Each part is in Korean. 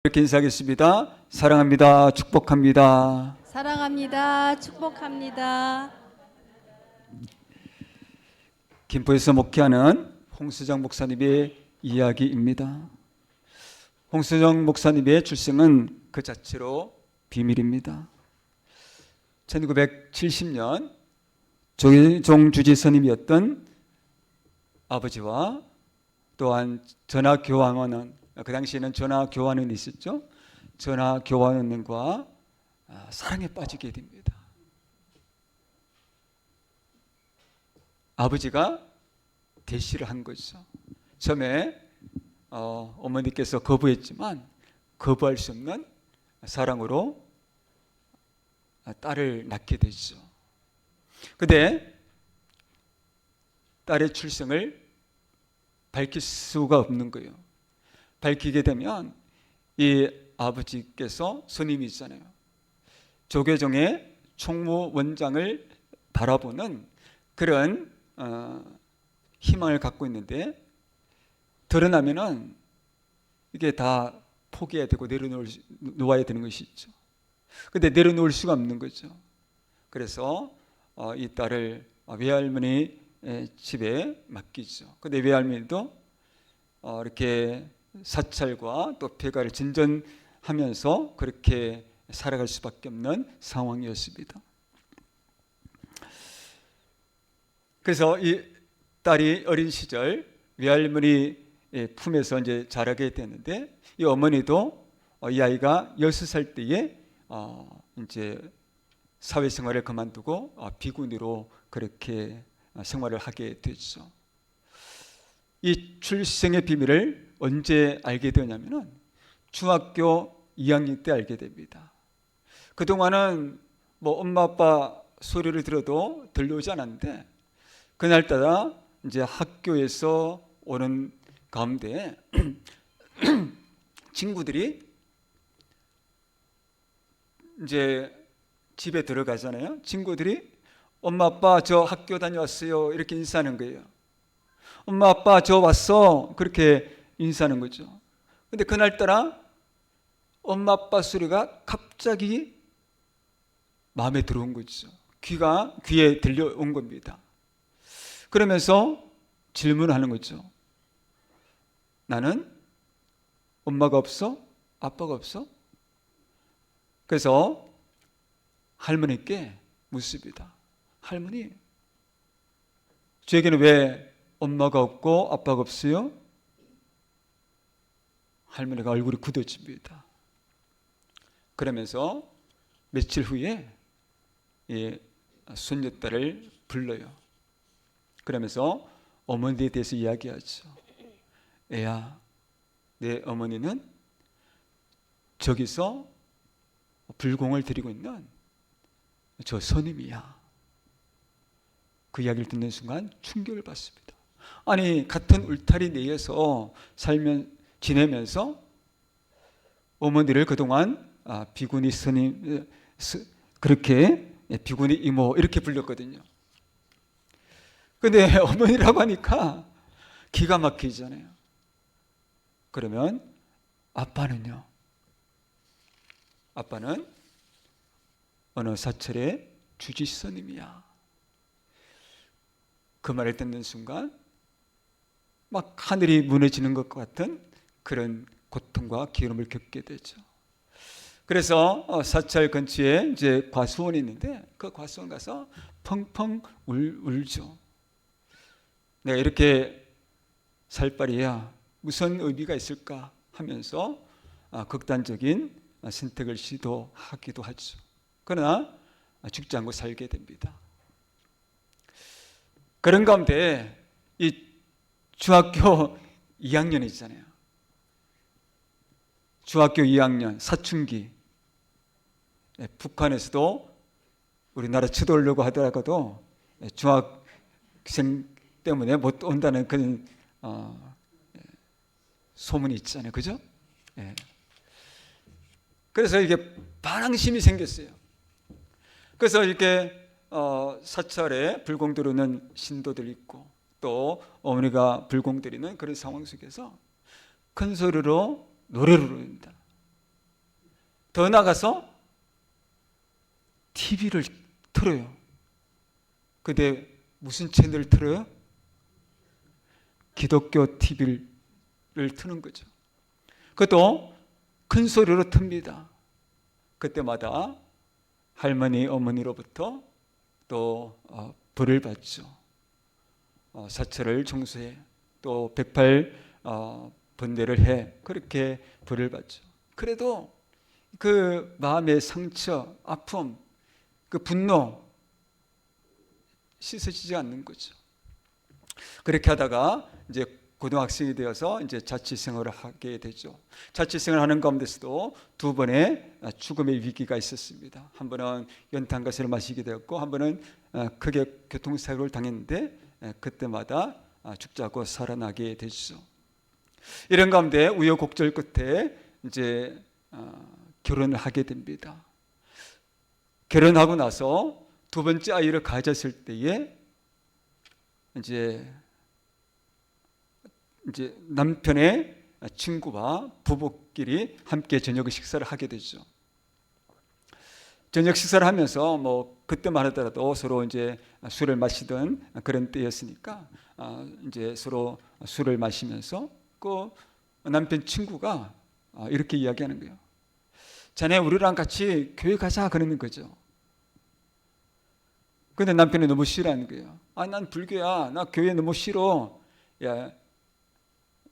이렇게 인사하겠습니다. 사랑합니다. 축복합니다. 사랑합니다. 축복합니다. 김포에서 목회하는 홍수정 목사님의 이야기입니다. 홍수정 목사님의 출생은 그 자체로 비밀입니다. 1970년 조계종 주지스님이었던 아버지와 또한 전화교환원, 그 당시에는 전화교환원이 있었죠. 전화교환원과 사랑에 빠지게 됩니다. 아버지가 대시를 한 거죠. 처음에 어머니께서 거부했지만 거부할 수 없는 사랑으로 딸을 낳게 되죠. 그런데 딸의 출생을 밝힐 수가 없는 거예요. 밝히게 되면 이 아버지께서 스님이잖아요. 조계종의 총무원장을 바라보는 그런 희망을 갖고 있는데 드러나면은 이게 다 포기해야 되고 내려놓아야 되는 것이 있죠. 근데 내려놓을 수가 없는 거죠. 그래서 이 딸을 외할머니 집에 맡기죠. 근데 외할머니도 이렇게 사찰과 또 폐가를 진전하면서 그렇게 살아갈 수밖에 없는 상황이었습니다. 그래서 이 딸이 어린 시절 외할머니 품에서 이제 자라게 되는데 이 어머니도 이 아이가 6살 때에 이제 사회생활을 그만두고 비구니로 그렇게 생활을 하게 되죠. 이 출생의 비밀을 언제 알게 되냐면은 중학교 2학년 때 알게 됩니다. 그동안은 뭐 엄마 아빠 소리를 들어도 들려오지 않았는데 그날따라 이제 학교에서 오는 가운데 친구들이 이제 집에 들어가잖아요. 친구들이 엄마 아빠 저 학교 다녀왔어요 이렇게 인사하는 거예요. 엄마 아빠 저 왔어 그렇게 인사하는 거죠. 근데 그날따라 엄마 아빠 소리가 갑자기 마음에 들어온 거죠. 귀에 들려온 겁니다. 그러면서 질문하는 거죠. 나는 엄마가 없어? 아빠가 없어? 그래서 할머니께 묻습니다. 할머니, 저에게는 왜 엄마가 없고 아빠가 없어요? 할머니가 얼굴이 굳어집니다. 그러면서 며칠 후에 이 손녀딸을 불러요. 그러면서 어머니에 대해서 이야기하죠. 애야, 내 어머니는 저기서 불공을 드리고 있는 저 스님이야. 그 이야기를 듣는 순간 충격을 받습니다. 아니 같은 울타리 내에서 지내면서 어머니를 그동안 비구니 스님 그렇게 비구니 이모 이렇게 불렸거든요. 근데 어머니라고 하니까 기가 막히잖아요. 그러면 아빠는요? 아빠는 어느 사찰의 주지스님이야. 그 말을 듣는 순간 막 하늘이 무너지는 것 같은 그런 고통과 기름을 겪게 되죠. 그래서 사찰 근처에 이제 과수원이 있는데 그 과수원 가서 펑펑 울죠. 내가 이렇게 살바리야 무슨 의미가 있을까 하면서 극단적인 선택을 시도하기도 하죠. 그러나 죽지 않고 살게 됩니다. 그런 가운데 이 중학교 2학년 있잖아요. 중학교 2학년 사춘기. 북한에서도 우리나라 쳐들어오려고 하더라도 중학생 때문에 못 온다는 그런 소문이 있잖아요. 그죠? 그래서 이게 반항심이 생겼어요. 그래서 이렇게 사찰에 불공 들어오는 신도들 있고 또 어머니가 불공 들이는 그런 상황 속에서 큰 소리로 노래를 부릅니다. 더 나가서 TV를 틀어요. 근데 무슨 채널을 틀어요? 기독교 TV를 트는 거죠. 그것도 큰 소리로 틉니다. 그때마다 할머니, 어머니로부터 또 벌을 받죠. 사찰을 청소해, 또 108번뇌를 해, 그렇게 벌을 받죠. 그래도 그 마음의 상처, 아픔, 그 분노 씻어지지 않는 거죠. 그렇게 하다가 이제 고등학생이 되어서 이제 자취 생활을 하게 되죠. 자취 생활을 하는 가운데서도 두 번의 죽음의 위기가 있었습니다. 한 번은 연탄가스를 마시게 되었고, 한 번은 크게 교통사고를 당했는데 그때마다 죽자고 살아나게 되죠. 이런 가운데 우여곡절 끝에 이제 결혼을 하게 됩니다. 결혼하고 나서 두 번째 아이를 가졌을 때에 이제 남편의 친구와 부부끼리 함께 저녁 식사를 하게 되죠. 저녁 식사를 하면서 뭐 그때만 하더라도 서로 이제 술을 마시던 그런 때였으니까 이제 서로 술을 마시면서 그 남편 친구가 이렇게 이야기하는 거예요. 자네 우리랑 같이 교회 가자 그러는 거죠. 근데 남편이 너무 싫어하는 거예요. 난 불교야. 나 교회 너무 싫어. 야,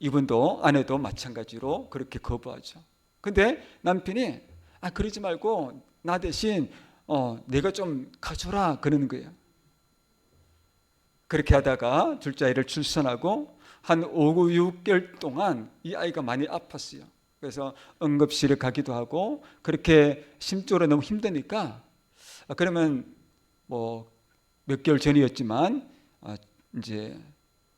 이분도 아내도 마찬가지로 그렇게 거부하죠. 근데 남편이 그러지 말고 나 대신 내가 좀 가줘라 그러는 거예요. 그렇게 하다가 둘째 아이를 출산하고 한 5, 6개월 동안 이 아이가 많이 아팠어요. 그래서 응급실에 가기도 하고 그렇게 심적으로 너무 힘드니까 그러면 뭐 몇 개월 전이었지만 이제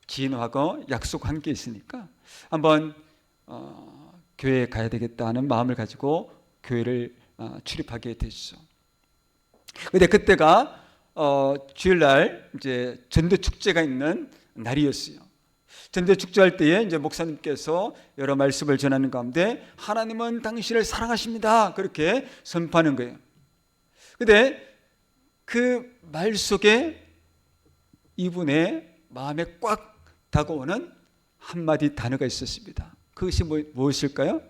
지인하고 약속한 게 있으니까 한번 교회에 가야 되겠다 하는 마음을 가지고 교회를 출입하게 됐죠. 근데 그때가 주일날 이제 전도 축제가 있는 날이었어요. 전도 축제할 때에 이제 목사님께서 여러 말씀을 전하는 가운데 하나님은 당신을 사랑하십니다. 그렇게 선포하는 거예요. 근데 그 말 속에 이분의 마음에 꽉 다가오는 한마디 단어가 있었습니다. 그것이 무엇일까요?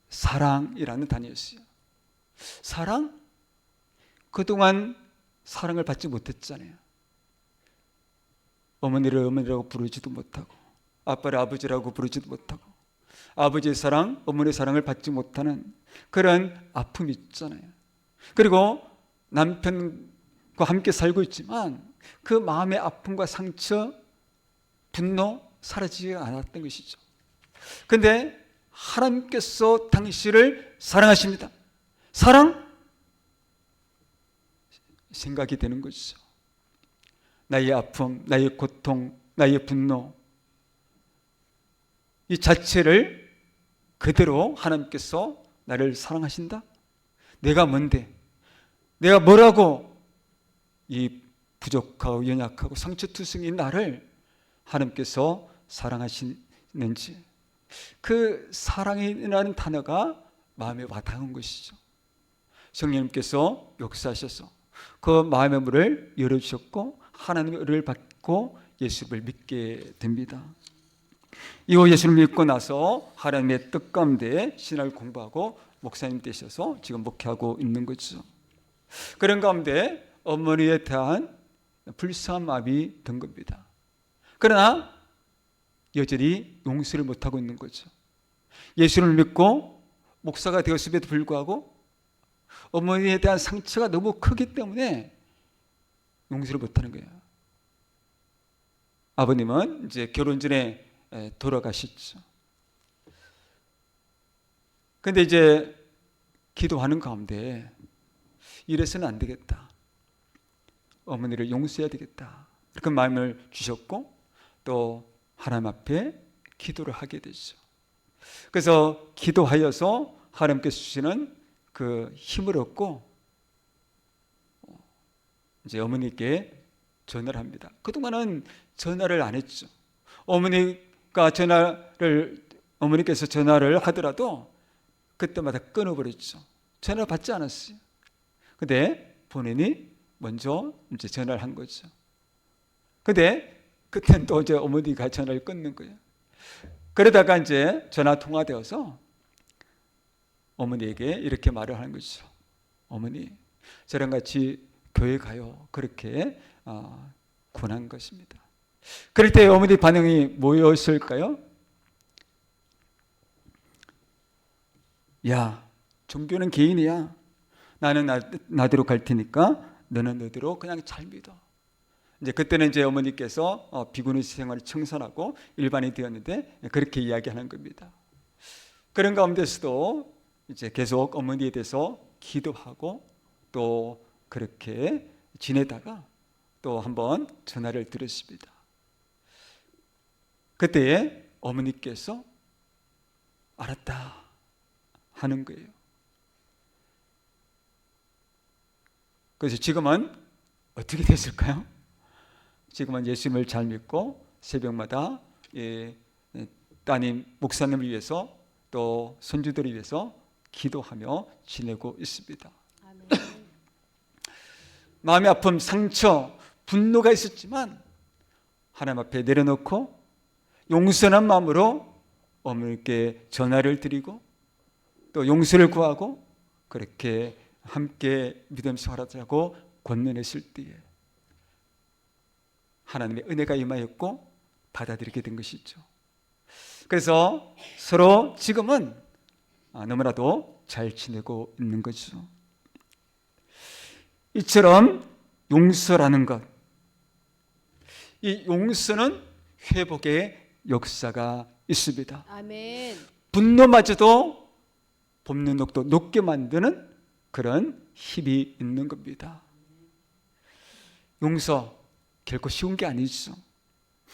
사랑이라는 단어였어요. 사랑? 그동안 사랑을 받지 못했잖아요. 어머니를 어머니라고 부르지도 못하고 아빠를 아버지라고 부르지도 못하고 아버지의 사랑, 어머니의 사랑을 받지 못하는 그런 아픔이 있잖아요. 그리고 남편과 함께 살고 있지만 그 마음의 아픔과 상처, 분노 사라지지 않았던 것이죠. 그런데 하나님께서 당신을 사랑하십니다. 사랑? 생각이 되는 것이죠. 나의 아픔, 나의 고통, 나의 분노 이 자체를 그대로 하나님께서 나를 사랑하신다? 내가 뭔데? 내가 뭐라고 이 부족하고 연약하고 상처투성인 나를 하나님께서 사랑하시는지 그 사랑이라는 단어가 마음에 와닿은 것이죠. 성령님께서 역사하셔서 그 마음의 문을 열어주셨고 하나님의 은혜를 받고 예수를 믿게 됩니다. 이후 예수를 믿고 나서 하나님의 뜻 가운데 신학을 공부하고 목사님 되셔서 지금 목회하고 있는 거죠. 그런 가운데 어머니에 대한 불쌍한 마음이 든 겁니다. 그러나 여전히 용서를 못하고 있는 거죠. 예수를 믿고 목사가 되었음에도 불구하고 어머니에 대한 상처가 너무 크기 때문에 용서를 못하는 거예요. 아버님은 이제 결혼 전에 돌아가셨죠. 근데 이제 기도하는 가운데 이래서는 안 되겠다. 어머니를 용서해야 되겠다. 그렇게 마음을 주셨고 또 하나님 앞에 기도를 하게 되죠. 그래서 기도하여서 하나님께서 주시는 그 힘을 얻고 이제 어머니께 전화를 합니다. 그동안은 전화를 안 했죠. 어머니께서 전화를 하더라도 그때마다 끊어버렸죠. 전화 받지 않았어요. 근데 본인이 먼저 이제 전화를 한 거죠. 근데 그때는 또 이제 어머니가 전화를 끊는 거예요. 그러다가 이제 전화 통화되어서 어머니에게 이렇게 말을 하는 거죠. 어머니, 저랑 같이 교회 가요. 그렇게 권한 것입니다. 그럴 때 어머니 반응이 뭐였을까요? 야, 종교는 개인이야. 나는 나대로 갈 테니까 너는 너대로 그냥 잘 믿어. 이제 그때는 이제 어머니께서 비구니 생활을 청산하고 일반이 되었는데 그렇게 이야기하는 겁니다. 그런 가운데서도 이제 계속 어머니에 대해서 기도하고 또 그렇게 지내다가 또 한번 전화를 드렸습니다. 그때에 어머니께서 알았다 하는 거예요. 그래서 지금은 어떻게 됐을까요? 지금은 예수님을 잘 믿고 새벽마다 따님 목사님을 위해서 또 손주들을 위해서 기도하며 지내고 있습니다. 아멘. 마음의 아픔, 상처, 분노가 있었지만 하나님 앞에 내려놓고 용서한 마음으로 어머니께 전화를 드리고 또 용서를 구하고 그렇게 함께 믿음 생활하자고 권면했을 때에 하나님의 은혜가 임하였고 받아들이게 된 것이죠. 그래서 서로 지금은 너무나도 잘 지내고 있는 거죠. 이처럼 용서라는 것, 이 용서는 회복의 역사가 있습니다. 아멘. 분노마저도 볶는 녹도 녹게 만드는 그런 힘이 있는 겁니다. 용서 결코 쉬운 게 아니죠.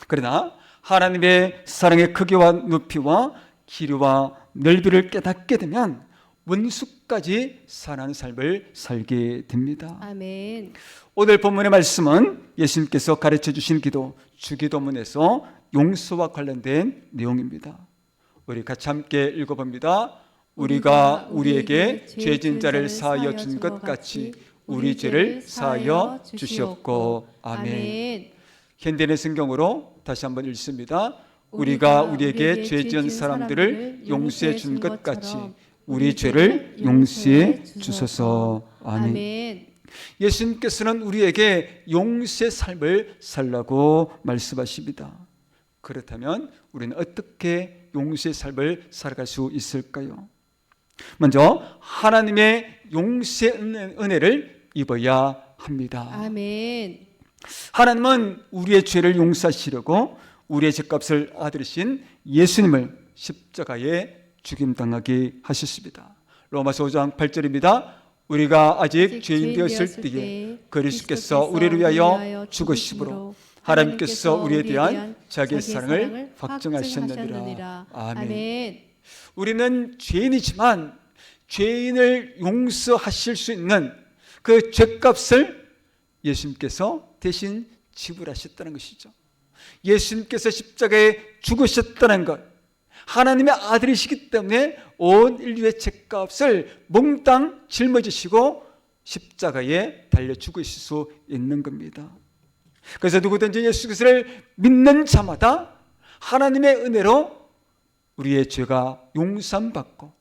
그러나 하나님의 사랑의 크기와 높이와 길이와 넓이를 깨닫게 되면 원수까지 사랑하는 삶을 살게 됩니다. 아멘. 오늘 본문의 말씀은 예수님께서 가르쳐 주신 기도, 주기도문에서 용서와 관련된 내용입니다. 우리 같이 함께 읽어봅니다. 우리가 우리에게 죄진 자를 사하여 준 것 같이 우리 죄를 사하여 주시옵고. 아멘. 현대의 성경으로 다시 한번 읽습니다. 우리가 우리에게 죄 지은 사람들을 용서해 준 것 같이 우리 죄를 용서해 주소서. 아멘. 예수님께서는 우리에게 용서의 삶을 살라고 말씀하십니다. 그렇다면 우리는 어떻게 용서의 삶을 살아갈 수 있을까요? 먼저 하나님의 용서의 은혜를 입어야 합니다. 아멘. 하나님은 우리의 죄를 용서하시려고 우리의 죄값을 아들이신 예수님을 십자가에 죽임당하게 하셨습니다. 로마서 5장 8절입니다. 우리가 아직 죄인 되었을 때에 그리스도께서 우리를 위하여 죽으심으로 하나님께서 우리에 대한 자기의 사랑을 확증하셨느니라. 아멘. 우리는 죄인이지만 죄인을 용서하실 수 있는 그 죄값을 예수님께서 대신 지불하셨다는 것이죠. 예수님께서 십자가에 죽으셨다는 것, 하나님의 아들이시기 때문에 온 인류의 죄값을 몽땅 짊어지시고 십자가에 달려 죽으실 수 있는 겁니다. 그래서 누구든지 예수 그리스도를 믿는 자마다 하나님의 은혜로 우리의 죄가 용서받고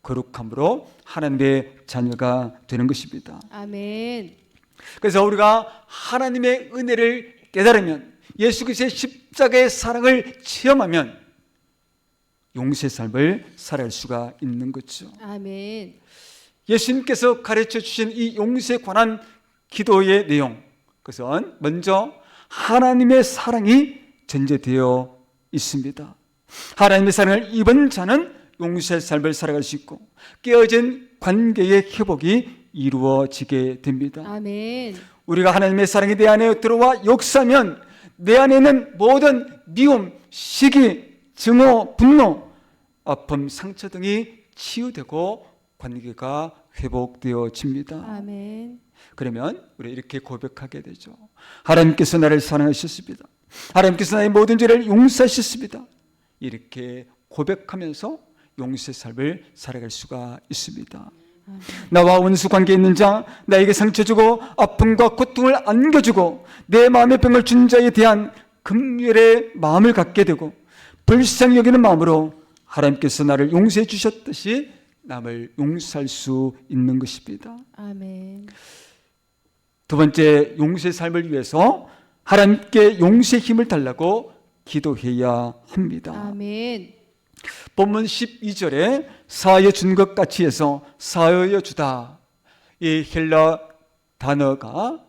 거룩함으로 하나님의 자녀가 되는 것입니다. 아멘. 그래서 우리가 하나님의 은혜를 깨달으면 예수 그리스도의 십자가의 사랑을 체험하면 용서의 삶을 살아갈 수가 있는 거죠. 아멘. 예수님께서 가르쳐 주신 이 용서에 관한 기도의 내용, 그것은 먼저 하나님의 사랑이 전제되어 있습니다. 하나님의 사랑을 입은 자는 용서의 삶을 살아갈 수 있고 깨어진 관계의 회복이 이루어지게 됩니다. 아멘. 우리가 하나님의 사랑이 내 안에 들어와 역사하면 내 안에 있는 모든 미움, 시기, 증오, 분노, 아픔, 상처 등이 치유되고 관계가 회복되어집니다. 아멘. 그러면 우리 이렇게 고백하게 되죠. 하나님께서 나를 사랑하셨습니다. 하나님께서 나의 모든 죄를 용서하셨습니다. 이렇게 고백하면서 용서의 삶을 살아갈 수가 있습니다. 나와 원수 관계에 있는 자, 나에게 상처 주고 아픔과 고통을 안겨주고 내 마음의 병을 준 자에 대한 긍휼의 마음을 갖게 되고 불쌍히 여기는 마음으로 하나님께서 나를 용서해 주셨듯이 남을 용서할 수 있는 것입니다. 아멘. 두 번째, 용서의 삶을 위해서 하나님께 용서의 힘을 달라고 기도해야 합니다. 아멘. 본문 12절에 사하여 준 것 같이 해서 사하여 주다, 이 헬라 단어가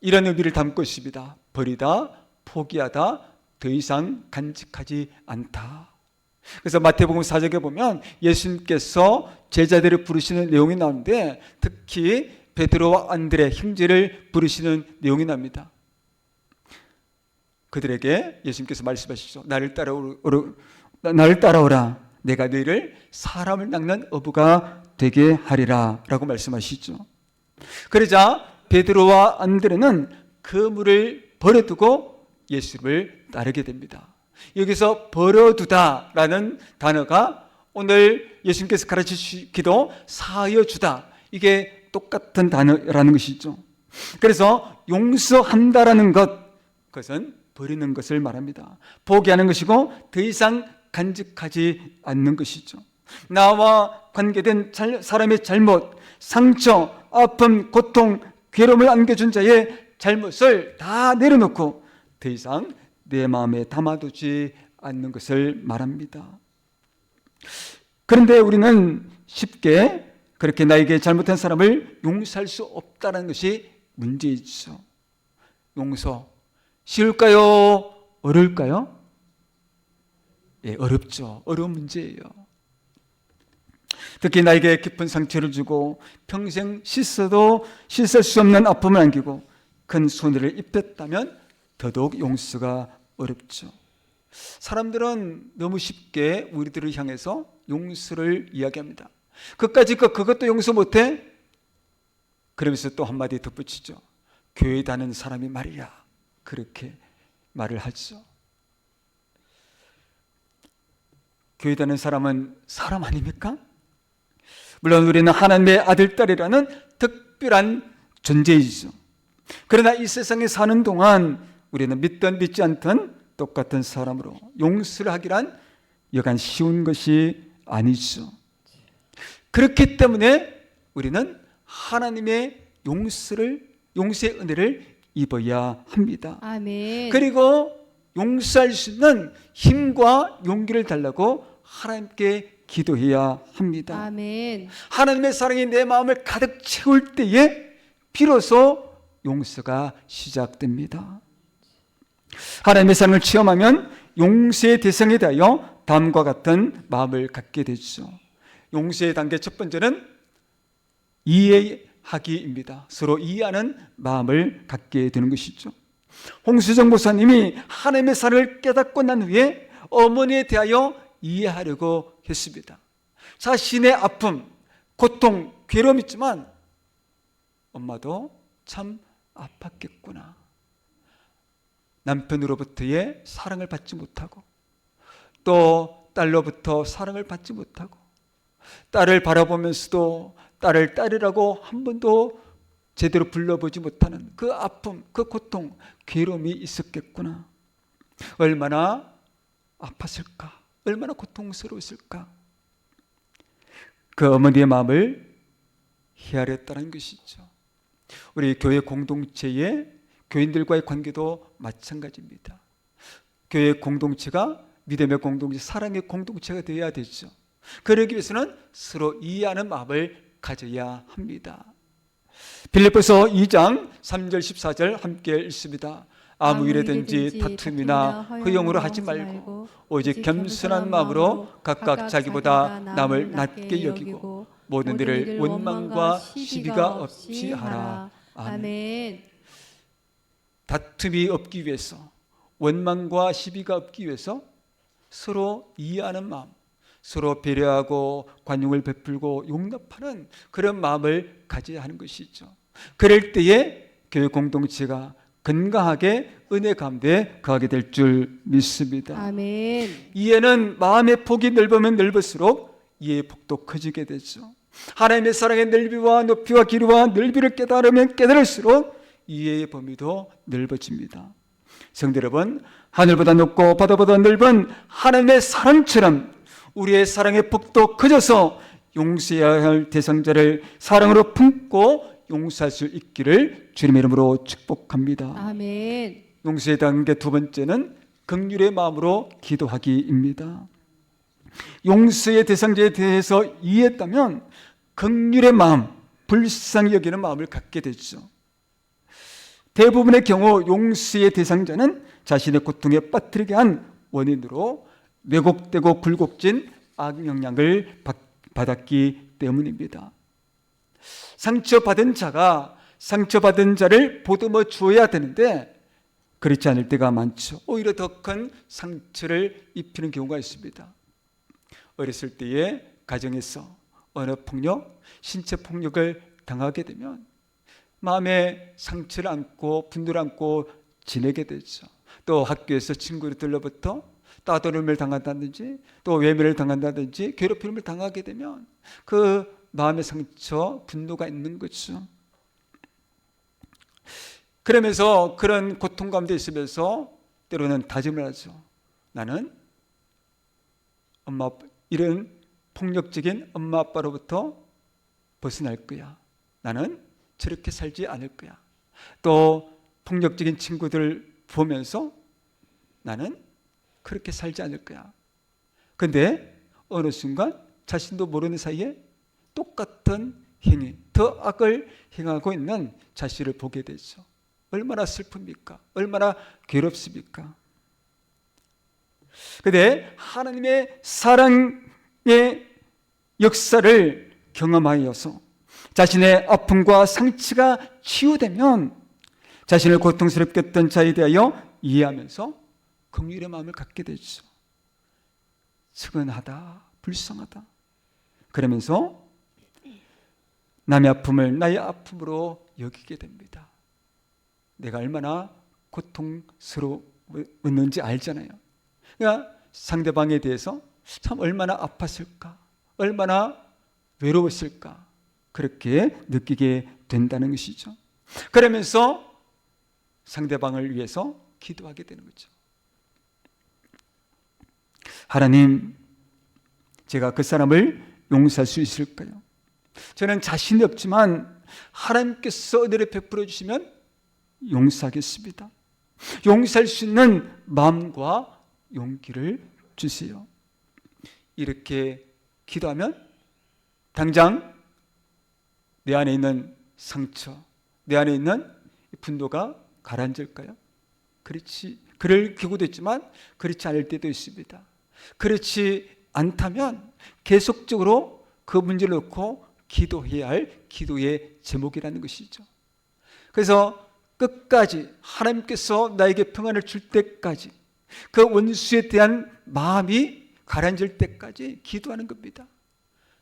이런 의미를 담고 있습니다. 버리다, 포기하다, 더 이상 간직하지 않다. 그래서 마태복음 4장에 보면 예수님께서 제자들을 부르시는 내용이 나오는데 특히 베드로와 안드레 형제를 부르시는 내용이 납니다. 그들에게 예수님께서 말씀하시죠. 나를 따라오라. 내가 너희를 사람을 낚는 어부가 되게 하리라 라고 말씀하시죠. 그러자 베드로와 안드레는 그물을 버려두고 예수를 따르게 됩니다. 여기서 버려두다 라는 단어가 오늘 예수님께서 가르치시기도 사하여 주다, 이게 똑같은 단어라는 것이죠. 그래서 용서한다라는 그것은 버리는 것을 말합니다. 포기하는 것이고 더 이상 간직하지 않는 것이죠. 나와 관계된 사람의 잘못, 상처, 아픔, 고통, 괴로움을 안겨준 자의 잘못을 다 내려놓고 더 이상 내 마음에 담아두지 않는 것을 말합니다. 그런데 우리는 쉽게 그렇게 나에게 잘못한 사람을 용서할 수 없다는 것이 문제이죠. 용서 쉬울까요? 어려울까요? 예, 어렵죠. 어려운 문제예요. 특히 나에게 깊은 상처를 주고 평생 씻어도 씻을 수 없는 아픔을 안기고 큰 손해를 입혔다면 더더욱 용서가 어렵죠. 사람들은 너무 쉽게 우리들을 향해서 용서를 이야기합니다. 그까짓 거 그것도 용서 못해? 그러면서 또 한마디 덧붙이죠. 교회 다니는 사람이 말이야, 그렇게 말을 하죠. 교회 다니는 사람은 사람 아닙니까? 물론 우리는 하나님의 아들, 딸이라는 특별한 존재이죠. 그러나 이 세상에 사는 동안 우리는 믿든 믿지 않든 똑같은 사람으로 용서를 하기란 여간 쉬운 것이 아니죠. 그렇기 때문에 우리는 하나님의 용서의 은혜를 입어야 합니다. 아멘. 그리고 용서할 수 있는 힘과 용기를 달라고 하나님께 기도해야 합니다. 아멘. 하나님의 사랑이 내 마음을 가득 채울 때에 비로소 용서가 시작됩니다. 하나님의 사랑을 체험하면 용서의 대상에 대하여 다음과 같은 마음을 갖게 되죠. 용서의 단계 첫 번째는 이해하기입니다. 서로 이해하는 마음을 갖게 되는 것이죠. 홍수정 목사님이 하나님의 사랑을 깨닫고 난 후에 어머니에 대하여 이해하려고 했습니다. 자신의 아픔, 고통, 괴로움이 있지만 엄마도 참 아팠겠구나. 남편으로부터의 사랑을 받지 못하고 또 딸로부터 사랑을 받지 못하고 딸을 바라보면서도 딸을 딸이라고 한 번도 제대로 불러보지 못하는 그 아픔, 그 고통, 괴로움이 있었겠구나. 얼마나 아팠을까? 얼마나 고통스러웠을까? 그 어머니의 마음을 헤아렸다는 것이죠. 우리 교회 공동체의 교인들과의 관계도 마찬가지입니다. 교회 공동체가 믿음의 공동체, 사랑의 공동체가 되어야 되죠. 그러기 위해서는 서로 이해하는 마음을 가져야 합니다. 빌립보서 2장 3절 14절 함께 읽습니다. 아무 일에든지 다툼이나 허용으로 하지 말고 오직 겸손한 마음으로 각각 자기보다 남을 낮게 여기고 모든 일을 원망과 시비가 없이 하라. 아멘. 다툼이 없기 위해서, 원망과 시비가 없기 위해서 서로 이해하는 마음, 서로 배려하고 관용을 베풀고 용납하는 그런 마음을 가져야 하는 것이죠. 그럴 때에 교회 공동체가 건강하게 은혜 가운데 거하게 될 줄 믿습니다. 아멘. 이해는 마음의 폭이 넓으면 넓을수록 이해의 폭도 커지게 되죠. 하나님의 사랑의 넓이와 높이와 길이와 넓이를 깨달으면 깨달을수록 이해의 범위도 넓어집니다. 성도 여러분, 하늘보다 높고 바다보다 넓은 하나님의 사랑처럼 우리의 사랑의 폭도 커져서 용서해야 할 대상자를 사랑으로 품고 용서할 수 있기를 주님의 이름으로 축복합니다. 아멘. 용서의 단계 두 번째는 긍휼의 마음으로 기도하기입니다. 용서의 대상자에 대해서 이해했다면 긍휼의 마음, 불쌍히 여기는 마음을 갖게 되죠. 대부분의 경우 용서의 대상자는 자신의 고통에 빠뜨리게 한 원인으로 왜곡되고 굴곡진 악영향을 받았기 때문입니다. 상처받은 자가 상처받은 자를 보듬어 주어야 되는데 그렇지 않을 때가 많죠. 오히려 더 큰 상처를 입히는 경우가 있습니다. 어렸을 때에 가정에서 언어폭력, 신체폭력을 당하게 되면 마음에 상처를 안고 분노를 안고 지내게 되죠. 또 학교에서 친구들로부터 따돌림을 당한다든지 또 외면을 당한다든지 괴롭힘을 당하게 되면 그 마음의 상처, 분노가 있는 거죠. 그러면서 그런 고통 가운데 있으면서 때로는 다짐을 하죠. 나는 이런 폭력적인 엄마 아빠로부터 벗어날 거야. 나는 저렇게 살지 않을 거야. 또 폭력적인 친구들 보면서 나는 그렇게 살지 않을 거야. 근데 어느 순간 자신도 모르는 사이에 똑같은 행위, 더 악을 행하고 있는 자신을 보게 되죠. 얼마나 슬픕니까? 얼마나 괴롭습니까? 근데 하나님의 사랑의 역사를 경험하여서 자신의 아픔과 상처가 치유되면 자신을 고통스럽게 했던 자에 대하여 이해하면서 긍휼의 마음을 갖게 되죠. 측은하다, 불쌍하다. 그러면서 남의 아픔을 나의 아픔으로 여기게 됩니다. 내가 얼마나 고통스러웠는지 알잖아요. 그러니까 상대방에 대해서 참 얼마나 아팠을까, 얼마나 외로웠을까 그렇게 느끼게 된다는 것이죠. 그러면서 상대방을 위해서 기도하게 되는 거죠. 하나님, 제가 그 사람을 용서할 수 있을까요? 저는 자신이 없지만 하나님께서 은혜를 베풀어 주시면 용서하겠습니다. 용서할 수 있는 마음과 용기를 주세요. 이렇게 기도하면 당장 내 안에 있는 상처, 내 안에 있는 분노가 가라앉을까요? 그럴 경우도 있지만 그렇지 않을 때도 있습니다. 그렇지 않다면 계속적으로 그 문제를 놓고 기도해야 할 기도의 제목이라는 것이죠. 그래서 끝까지 하나님께서 나에게 평안을 줄 때까지 그 원수에 대한 마음이 가라앉을 때까지 기도하는 겁니다.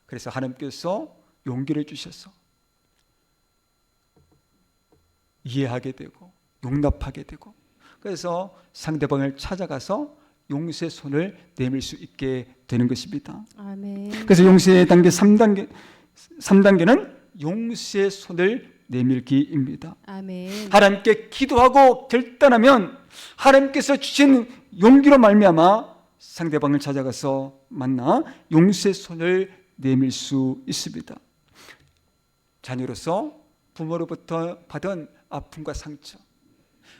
그래서 하나님께서 용기를 주셔서 이해하게 되고 용납하게 되고 그래서 상대방을 찾아가서 용서의 손을 내밀 수 있게 되는 것입니다. 아멘. 그래서 용서의 단계 3단계는 용서의 손을 내밀기입니다. 아멘. 하나님께 기도하고 결단하면 하나님께서 주신 용기로 말미암아 상대방을 찾아가서 만나 용서의 손을 내밀 수 있습니다. 자녀로서 부모로부터 받은 아픔과 상처,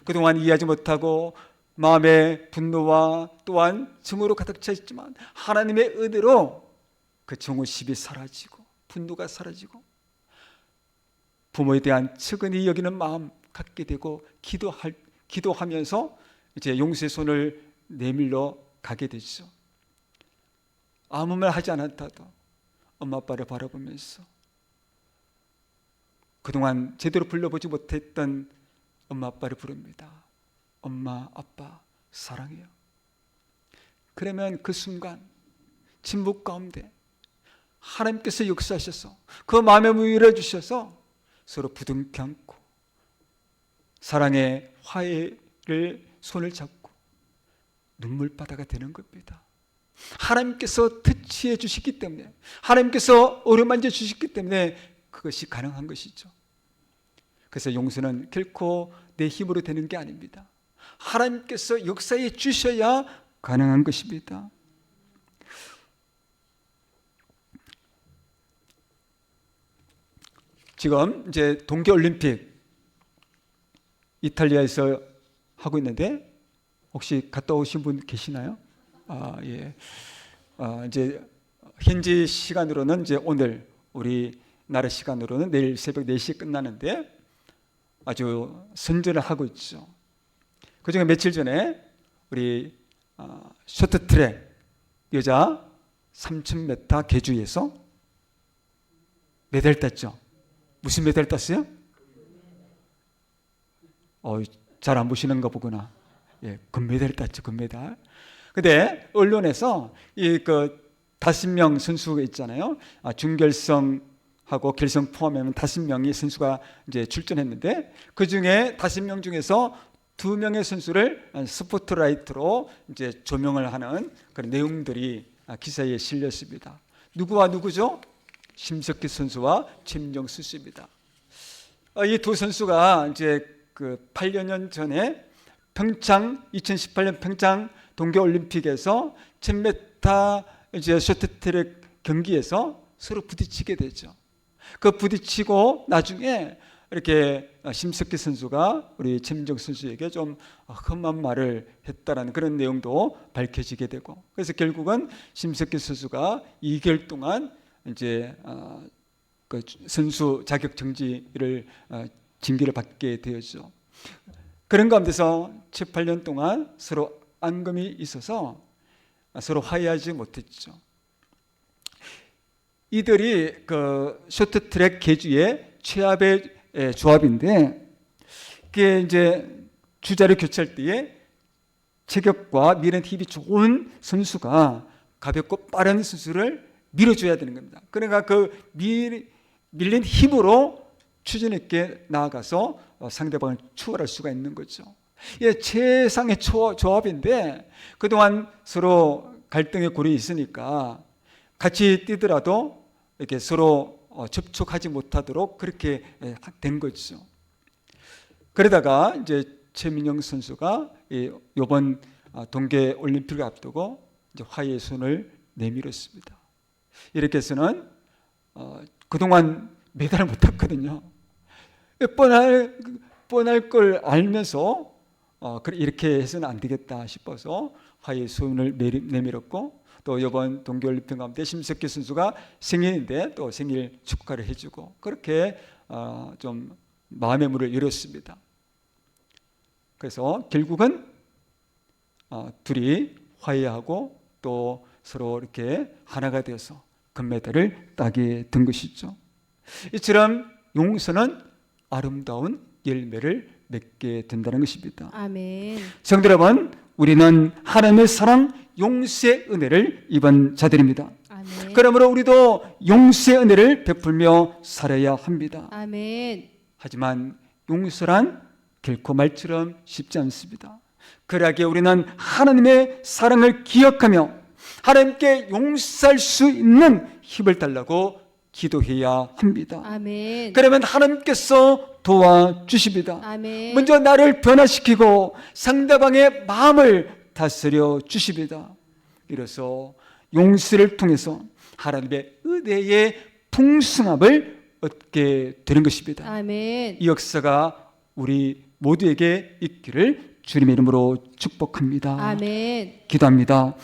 그동안 이해하지 못하고 마음의 분노와 또한 증오로 가득 차 있지만 하나님의 은혜로 그 증오심이 사라지고 분노가 사라지고 부모에 대한 측은히 여기는 마음 갖게 되고 기도하면서 이제 용서의 손을 내밀러 가게 되죠. 아무 말 하지 않았다도 엄마 아빠를 바라보면서 그동안 제대로 불러보지 못했던 엄마 아빠를 부릅니다. 엄마 아빠 사랑해요. 그러면 그 순간 침묵 가운데 하나님께서 역사하셔서 그 마음의 문을 열어주셔서 서로 부둥켜 안고 사랑의 화해를 손을 잡고 눈물바다가 되는 겁니다. 하나님께서 터치해 주시기 때문에, 하나님께서 어루만져 주시기 때문에 그것이 가능한 것이죠. 그래서 용서는 결코 내 힘으로 되는 게 아닙니다. 하나님께서 역사해 주셔야 가능한 것입니다. 지금 이제 동계올림픽 이탈리아에서 하고 있는데 혹시 갔다 오신 분 계시나요? 예. 이제 현지 시간으로는 이제 오늘, 우리 나라 시간으로는 내일 새벽 4시에 끝나는데 아주 선전을 하고 있죠. 그중에 며칠 전에 우리 쇼트트랙 여자 3000m 계주에서 메달 땄죠. 무슨 메달 땄어요? 잘 안 보시는가 보구나. 예, 금메달 땄죠, 금메달. 근데 언론에서 그 5명 선수가 있잖아요. 준결승하고 결승 포함하면 5명의 선수가 이제 출전했는데, 그 중에 5명 중에서 2명의 선수를 스포트라이트로 이제 조명을 하는 그런 내용들이 기사에 실렸습니다. 누구와 누구죠? 심석희 선수와 최민정 선수입니다. 이 두 선수가 이제 그 8여 년 전에 2018년 평창 동계올림픽에서 1000m 이제 쇼트트랙 경기에서 서로 부딪히게 되죠. 그 부딪히고 나중에 이렇게 심석희 선수가 우리 최민정 선수에게 좀 험한 말을 했다라는 그런 내용도 밝혀지게 되고, 그래서 결국은 심석희 선수가 2개월 동안 이제 그 선수 자격 정지를 징계를 받게 되었죠. 그런 가운데서 7, 8년 동안 서로 앙금이 있어서 서로 화해하지 못했죠. 이들이 그 쇼트트랙 계주의 최합의 조합인데, 그게 이제 주자를 교체할 때에 체격과 밀은 힘이 좋은 선수가 가볍고 빠른 선수를 밀어줘야 되는 겁니다. 그러니까 그 밀린 힘으로 추진 있게 나아가서 상대방을 추월할 수가 있는 거죠. 이게 최상의 조합인데, 그동안 서로 갈등의 골이 있으니까 같이 뛰더라도 이렇게 서로 접촉하지 못하도록 그렇게 된 거죠. 그러다가 이제 최민영 선수가 이번 동계 올림픽을 앞두고 이제 화해의 손을 내밀었습니다. 이렇게 해서는 그동안 메달을 못 탔거든요. 뻔할 걸 알면서 이렇게 해서는 안 되겠다 싶어서 화해의 손을 내밀었고, 또 이번 동계올림픽 가운데 심석희 선수가 생일인데 또 생일 축하를 해주고, 그렇게 좀 마음의 문을 열었습니다. 그래서 결국은 둘이 화해하고 또 서로 이렇게 하나가 되어서 금메달을 따게 된 것이죠. 이처럼 용서는 아름다운 열매를 맺게 된다는 것입니다. 아멘. 성도 여러분, 우리는 하나님의 사랑, 용서의 은혜를 입은 자들입니다. 아멘. 그러므로 우리도 용서의 은혜를 베풀며 살아야 합니다. 아멘. 하지만 용서란 결코 말처럼 쉽지 않습니다. 그러기에 우리는 하나님의 사랑을 기억하며 하나님께 용서할 수 있는 힘을 달라고 기도해야 합니다. 아멘. 그러면 하나님께서 도와주십니다. 아멘. 먼저 나를 변화시키고 상대방의 마음을 다스려 주십니다. 이로써 용서를 통해서 하나님의 은혜의 풍성함을 얻게 되는 것입니다. 아멘. 이 역사가 우리 모두에게 있기를 주님의 이름으로 축복합니다. 아멘. 기도합니다.